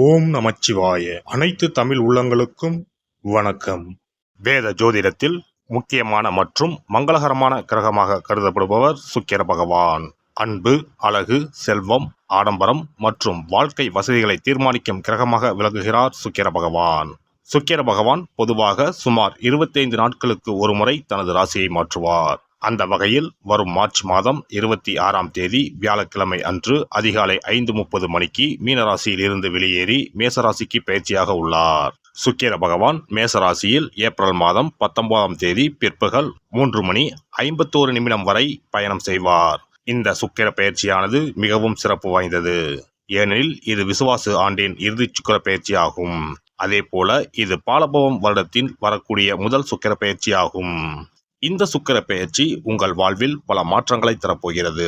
ஓம் நமச்சிவாய. அனைத்து தமிழ் உள்ளங்களுக்கும் வணக்கம். வேத ஜோதிடத்தில் முக்கியமான மற்றும் மங்களகரமான கிரகமாக கருதப்படுபவர் சுக்கிர பகவான். அன்பு, அழகு, செல்வம், ஆடம்பரம் மற்றும் வாழ்க்கை வசதிகளை தீர்மானிக்கும் கிரகமாக விளங்குகிறார் சுக்கிர பகவான். சுக்கிர பகவான் பொதுவாக சுமார் 25 நாட்களுக்கு ஒருமுறை தனது ராசியை மாற்றுவார். அந்த வகையில் வரும் மார்ச் மாதம் 26ஆம் தேதி வியாழக்கிழமை அன்று அதிகாலை 5:30 மணிக்கு மீனராசியில் இருந்து வெளியேறி மேசராசிக்கு பயிற்சியாக உள்ளார். சுக்கிர பகவான் மேசராசியில் ஏப்ரல் மாதம் 19ஆம் தேதி பிற்பகல் 3:51 வரை பயணம் செய்வார். இந்த சுக்கிர பயிற்சியானது மிகவும் சிறப்பு வாய்ந்தது. ஏனெனில் இது விசுவாசு ஆண்டின் இறுதி சுக்கிர பயிற்சி ஆகும். அதே போல இது பாலபவம் வருடத்தின் வரக்கூடிய முதல் சுக்கிர பயிற்சி ஆகும். இந்த சுக்கிர பெயர்ச்சி உங்கள் வாழ்வில் பல மாற்றங்களை தரப்போகிறது.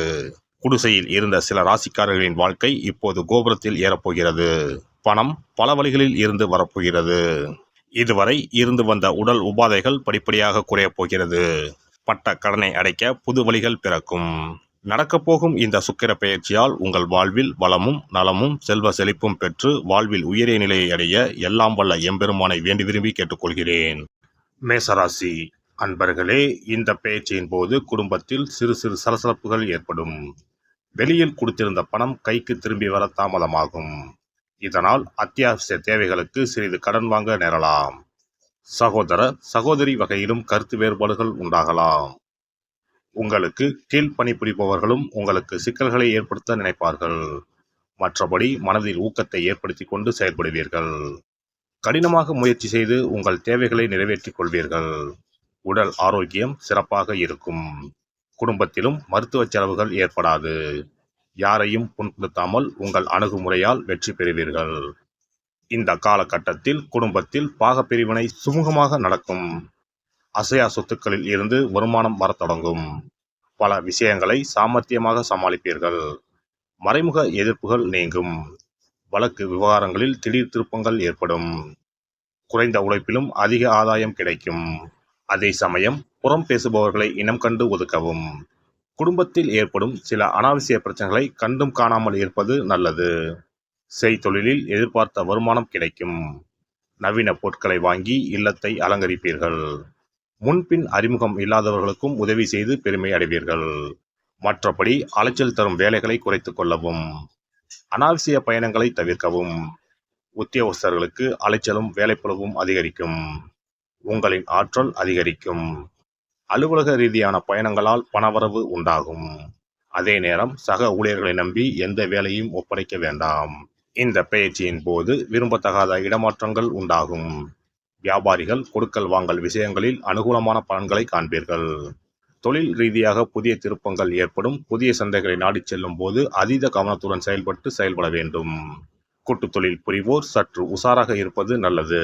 குடிசையில் இருந்த சில ராசிக்காரர்களின் வாழ்க்கை இப்போது கோபுரத்தில் ஏறப்போகிறது. பணம் பல வழிகளில் இருந்து வரப்போகிறது. இதுவரை இருந்து வந்த உடல் உபாதைகள் படிப்படியாக குறையப் போகிறது. பட்ட கடனை அடைக்க புது வழிகள் பிறக்கும். நடக்கப்போகும் இந்த சுக்கிர பெயர்ச்சியால் உங்கள் வாழ்வில் வளமும் நலமும் செல்வ செழிப்பும் பெற்று வாழ்வில் உயரிய நிலையை அடைய எல்லாம் வல்ல எம்பெருமானை வேண்டி விரும்பி கேட்டுக்கொள்கிறேன். மேசராசி அன்பர்களே, இந்த பெயர்ச்சியின் போது குடும்பத்தில் சிறு சிறு சலசலப்புகள் ஏற்படும். வெளியில் கொடுத்திருந்த பணம் கைக்கு திரும்பி வர தாமதமாகும். இதனால் அத்தியாவசிய தேவைகளுக்கு சிறிது கடன் வாங்க நேரலாம். சகோதர சகோதரி வகையிலும் கருத்து வேறுபாடுகள் உண்டாகலாம். உங்களுக்கு கீழ் பணிபுரிபவர்களும் உங்களுக்கு சிக்கல்களை ஏற்படுத்த நினைப்பார்கள். மற்றபடி மனதில் ஊக்கத்தை ஏற்படுத்தி கொண்டு செயல்படுவீர்கள். கடினமாக முயற்சி செய்து உங்கள் தேவைகளை நிறைவேற்றிக் கொள்வீர்கள். உடல் ஆரோக்கியம் சிறப்பாக இருக்கும். குடும்பத்திலும் மருத்துவ செலவுகள் ஏற்படாது. யாரையும் புண்படுத்தாமல் உங்கள் அணுகுமுறையால் வெற்றி பெறுவீர்கள். இந்த காலகட்டத்தில் குடும்பத்தில் பாகப்பிரிவினை சுமூகமாக நடக்கும். அசையா சொத்துக்களில் இருந்து வருமானம் வரத் தொடங்கும். பல விஷயங்களை சாமர்த்தியமாக சமாளிப்பீர்கள். மறைமுக எதிர்ப்புகள் நீங்கும். வழக்கு விவகாரங்களில் திடீர் திருப்பங்கள் ஏற்படும். குறைந்த உழைப்பிலும் அதிக ஆதாயம் கிடைக்கும். அதே சமயம் புறம் பேசுபவர்களை இனம் கண்டு ஒதுக்கவும். குடும்பத்தில் ஏற்படும் சில அனாவசிய பிரச்சனைகளை கண்டும் காணாமல் இருப்பது நல்லது. செய்தொழிலில் எதிர்பார்த்த வருமானம் கிடைக்கும். நவீன பொருட்களை வாங்கி இல்லத்தை அலங்கரிப்பீர்கள். முன்பின் அறிமுகம் இல்லாதவர்களுக்கும் உதவி செய்து பெருமை அடைவீர்கள். மற்றபடி அலைச்சல் தரும் வேலைகளை குறைத்துக் கொள்ளவும். அனாவசிய பயணங்களை தவிர்க்கவும். உத்தியோகஸ்தர்களுக்கு அலைச்சலும் வேலைப்பளுவும் அதிகரிக்கும். உங்களின் ஆற்றல் அதிகரிக்கும். அலுவலக ரீதியான பயணங்களால் பணவரவு உண்டாகும். அதே நேரம் சக ஊழியர்களை நம்பி எந்த வேலையும் ஒப்படைக்க வேண்டாம். இந்த பெயர்ச்சியின் போது விரும்பத்தகாத இடமாற்றங்கள் உண்டாகும். வியாபாரிகள் கொடுக்கல் வாங்கல் விஷயங்களில் அனுகூலமான பலன்களை காண்பீர்கள். தொழில் ரீதியாக புதிய திருப்பங்கள் ஏற்படும். புதிய சந்தைகளை நாடிச் செல்லும் போது அதீத கவனத்துடன் செயல்பட வேண்டும். கூட்டுத் தொழில் புரிவோர் சற்று உஷாராக இருப்பது நல்லது.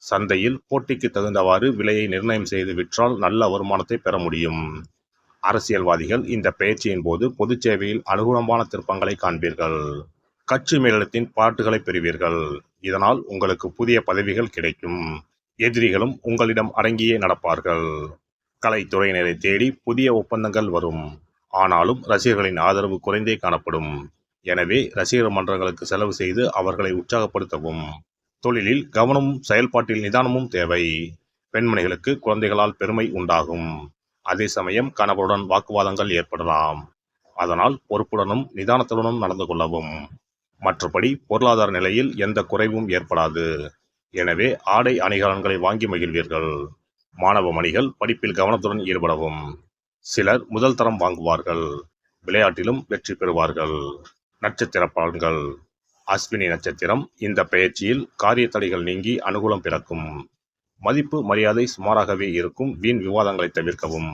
சந்தையில் போட்டிக்கு தகுந்தவாறு விலையை நிர்ணயம் செய்து விற்றால் நல்ல வருமானத்தை பெற முடியும். அரசியல்வாதிகள் இந்த பெயர்ச்சியின் போது பொது சேவையில் அனுகூலமான திருப்பங்களை காண்பீர்கள். கட்சி மேலிடத்தின் பாராட்டுகளை பெறுவீர்கள். இதனால் உங்களுக்கு புதிய பதவிகள் கிடைக்கும். எதிரிகளும் உங்களிடம் அடங்கியே நடப்பார்கள். கலைத்துறையினரை தேடி புதிய ஒப்பந்தங்கள் வரும். ஆனாலும் ரசிகர்களின் ஆதரவு குறைந்தே காணப்படும். எனவே ரசிகர் மன்றங்களுக்கு செலவு செய்து அவர்களை உற்சாகப்படுத்தவும். தொழிலில் கவனமும் செயல்பாட்டில் நிதானமும் தேவை. பெண்மணிகளுக்கு குழந்தைகளால் பெருமை உண்டாகும். அதே சமயம் கணவருடன் வாக்குவாதங்கள் ஏற்படலாம். அதனால் பொறுப்புடனும் நிதானத்துடனும் நடந்து கொள்ளவும். மற்றபடி பொருளாதார நிலையில் எந்த குறைவும் ஏற்படாது. எனவே ஆடை அணிகலன்களை வாங்கி மகிழ்வீர்கள். மாணவ மணிகள் படிப்பில் கவனத்துடன் ஈடுபடவும். சிலர் முதல் தரம் வாங்குவார்கள். விளையாட்டிலும் வெற்றி பெறுவார்கள். நட்சத்திர பலன்கள். அஸ்வினி நட்சத்திரம். இந்த பெயர்ச்சியில் காரிய தடைகள் நீங்கி அனுகூலம் பிறக்கும். மதிப்பு மரியாதை சுமாராகவே இருக்கும். வீண் விவாதங்களை தவிர்க்கவும்.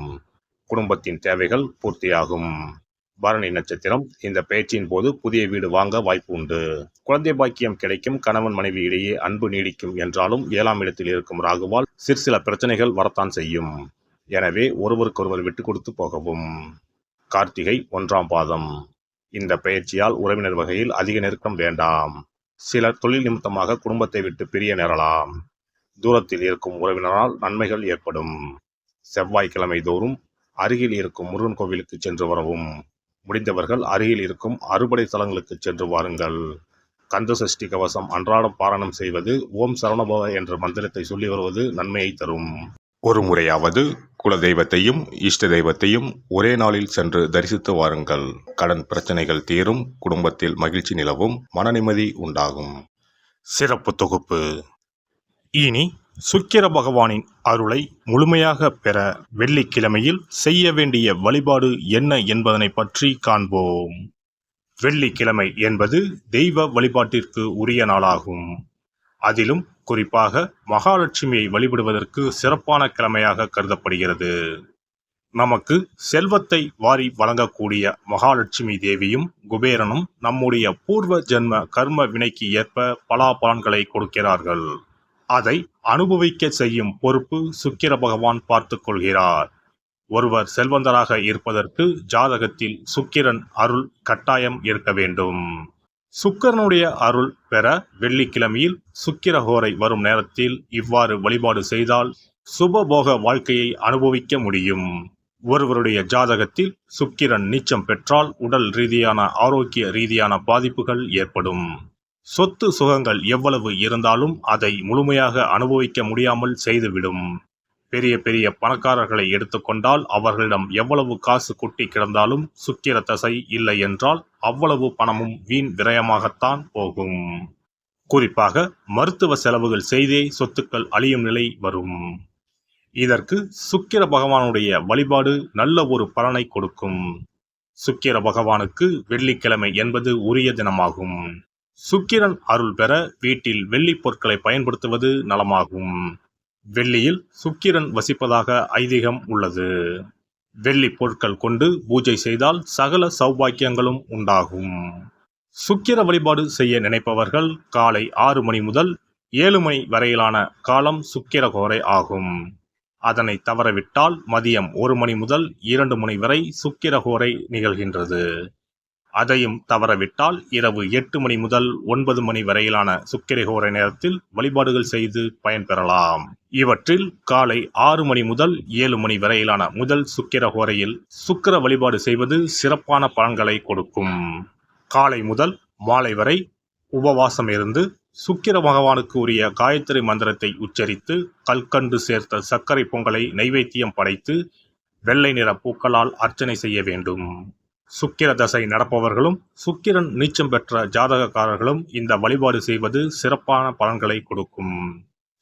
குடும்பத்தின் தேவைகள் பூர்த்தியாகும். பரணி நட்சத்திரம். இந்த பெயர்ச்சியின் போது புதிய வீடு வாங்க வாய்ப்பு உண்டு. குழந்தை பாக்கியம் கிடைக்கும். கணவன் மனைவி இடையே அன்பு நீடிக்கும் என்றாலும் 7ஆம் இடத்தில் இருக்கும் ராகுவால் சிற்சில பிரச்சனைகள் வரத்தான் செய்யும். எனவே ஒருவருக்கொருவர் விட்டு கொடுத்து போகவும். கார்த்திகை 1ஆம் பாதம். இந்த பெயர்ச்சியால் உறவினர் வகையில் அதிக நெருக்கம் வேண்டாம். சிலர் தொழில் நிமித்தமாக குடும்பத்தை விட்டு பிரிய நேரலாம். தூரத்தில் இருக்கும் உறவினரால் நன்மைகள் ஏற்படும். செவ்வாய்க்கிழமை தோறும் அருகில் இருக்கும் முருகன் கோவிலுக்கு சென்று வரவும். முடிந்தவர்கள் அருகில் இருக்கும் அறுபடை தலங்களுக்கு சென்று வாருங்கள். கந்த சஷ்டி கவசம் அன்றாடம் பாராயணம் செய்வது, ஓம் சரவணபவ என்ற மந்திரத்தை சொல்லி வருவது நன்மையை தரும். ஒரு முறையாவது குல தெய்வத்தையும் இஷ்ட தெய்வத்தையும் ஒரே நாளில் சென்று தரிசித்து வாருங்கள். கடன் பிரச்சனைகள் தீரும், குடும்பத்தில் மகிழ்ச்சி நிலவும், மன நிம்மதி உண்டாகும். சிறப்பு தொகுப்பு. இனி சுக்கிர பகவானின் அருளை முழுமையாக பெற வெள்ளிக்கிழமையில் செய்ய வேண்டிய வழிபாடு என்ன என்பதனை பற்றி காண்போம். வெள்ளிக்கிழமை என்பது தெய்வ வழிபாட்டிற்கு உரிய நாளாகும். அதிலும் குறிப்பாக மகாலட்சுமியை வழிபடுவதற்கு சிறப்பான கிழமையாக கருதப்படுகிறது. நமக்கு செல்வத்தை வாரி வழங்கக்கூடிய மகாலட்சுமி தேவியும் குபேரனும் நம்முடைய பூர்வ ஜென்ம கர்ம வினைக்கு ஏற்ப பலாபலன்களை கொடுக்கிறார்கள். அதை அனுபவிக்க செய்யும் பொறுப்பு சுக்கிர பகவான் பார்த்து கொள்கிறார். ஒருவர் செல்வந்தராக இருப்பதற்கு ஜாதகத்தில் சுக்கிரன் அருள் கட்டாயம் இருக்க வேண்டும். சுக்கிரனுடைய அருள் பெற வெள்ளிக்கிழமையில் சுக்கிரஹோரை வரும் நேரத்தில் இவ்வாறு வழிபாடு செய்தால் சுபபோக வாழ்க்கையை அனுபவிக்க முடியும். ஒருவருடைய ஜாதகத்தில் சுக்கிரன் நீச்சம் பெற்றால் உடல் ரீதியான ஆரோக்கிய ரீதியான பாதிப்புகள் ஏற்படும். சொத்து சுகங்கள் எவ்வளவு இருந்தாலும் அதை முழுமையாக அனுபவிக்க முடியாமல் செய்துவிடும். பெரிய பெரிய பணக்காரர்களை எடுத்துக்கொண்டால் அவர்களிடம் எவ்வளவு காசு கொட்டி கிடந்தாலும் சுக்கிர தசை இல்லை என்றால் அவ்வளவு பணமும் வீண் விரயமாகத்தான் போகும். குறிப்பாக மருத்துவ செலவுகள் செய்தே சொத்துக்கள் அழியும் நிலை வரும். இதற்கு சுக்கிர பகவானுடைய வழிபாடு நல்ல ஒரு பலனை கொடுக்கும். சுக்கிர பகவானுக்கு வெள்ளிக்கிழமை என்பது உரிய தினமாகும். சுக்கிரன் அருள் பெற வீட்டில் வெள்ளி பொருட்களை பயன்படுத்துவது நலமாகும். வெள்ளியில் சுக்கிரன் வசிப்பதாக ஐதீகம் உள்ளது. வெள்ளி பொருட்கள் கொண்டு பூஜை செய்தால் சகல சௌபாக்கியங்களும் உண்டாகும். சுக்கிர வழிபாடு செய்ய நினைப்பவர்கள் காலை 6 மணி முதல் 7 மணி வரையிலான காலம் சுக்கிரஹோரை ஆகும். அதனை தவறவிட்டால் மதியம் 1 மணி முதல் 2 மணி வரை சுக்கிரஹோரை நிகழ்கின்றது. அதையும் தவறவிட்டால் இரவு 8 மணி முதல் 9 மணி வரையிலான சுக்கிரஹோரை நேரத்தில் வழிபாடுகள் செய்து பயன்பெறலாம். இவற்றில் காலை 6 மணி முதல் 7 மணி வரையிலான முதல் சுக்கிரஹோரையில் சுக்கிர வழிபாடு செய்வது சிறப்பான பலன்களை கொடுக்கும். காலை முதல் மாலை வரை உபவாசம் இருந்து சுக்கிர பகவானுக்கு உரிய காயத்ரி மந்திரத்தை உச்சரித்து கல்கண்டு சேர்த்த சர்க்கரை பொங்கலை நைவேத்தியம் படைத்து வெள்ளை நிற பூக்களால் அர்ச்சனை செய்ய வேண்டும். சுக்கிர தசை நடப்பவர்களும் சுக்கிரன் நீச்சம் பெற்ற ஜாதகக்காரர்களும் இந்த வழிபாடு செய்வது சிறப்பான பலன்களை கொடுக்கும்.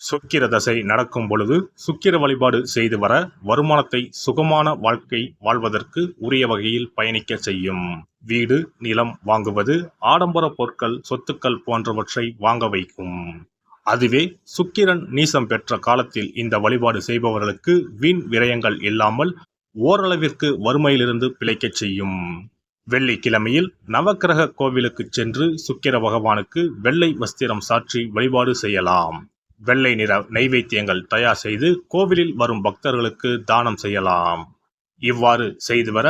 சுக்கிர தசை நடக்கும் பொழுது சுக்கிர வழிபாடு செய்து வர வருமானத்தை சுகமான வாழ்க்கை வாழ்வதற்கு உரிய வகையில் பயணிக்க செய்யும். வீடு நிலம் வாங்குவது, ஆடம்பர பொருட்கள் சொத்துக்கள் போன்றவற்றை வாங்க வைக்கும். அதுவே சுக்கிரன் நீசம் பெற்ற காலத்தில் இந்த வழிபாடு செய்பவர்களுக்கு வீண் விரயங்கள் இல்லாமல் ஓரளவிற்கு வறுமையிலிருந்து பிழைக்கச் செய்யும். வெள்ளிக்கிழமையில் நவக்கிரக கோவிலுக்கு சென்று சுக்கிர பகவானுக்கு வெள்ளை வஸ்திரம் சாற்றி வழிபாடு செய்யலாம். வெள்ளை நிற நைவேத்தியங்கள் தயார் செய்து கோவிலில் வரும் பக்தர்களுக்கு தானம் செய்யலாம். இவ்வாறு செய்து வர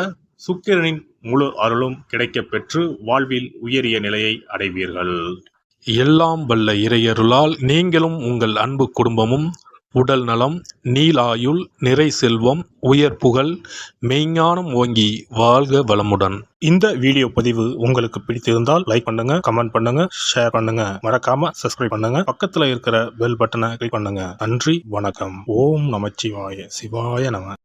சுக்கிரனின் முழு அருளும் கிடைக்கப் பெற்று வாழ்வில் உயரிய நிலையை அடைவீர்கள். எல்லாம் வல்ல இறையருளால் நீங்களும் உங்கள் அன்பு குடும்பமும் உடல் நலம், நீலாயுள், நிறை செல்வம், உயர் புகழ், மெய்ஞானம் ஓங்கி வாழ்க வளமுடன். இந்த வீடியோ பதிவு உங்களுக்கு பிடித்திருந்தால் லைக் பண்ணுங்க, கமெண்ட் பண்ணுங்க, ஷேர் பண்ணுங்க, மறக்காம சப்ஸ்கிரைப் பண்ணுங்க, பக்கத்துல இருக்கிற பெல் பட்டனை கிளிக் பண்ணுங்க. நன்றி, வணக்கம். ஓம் நமச்சிவாய, சிவாய நம.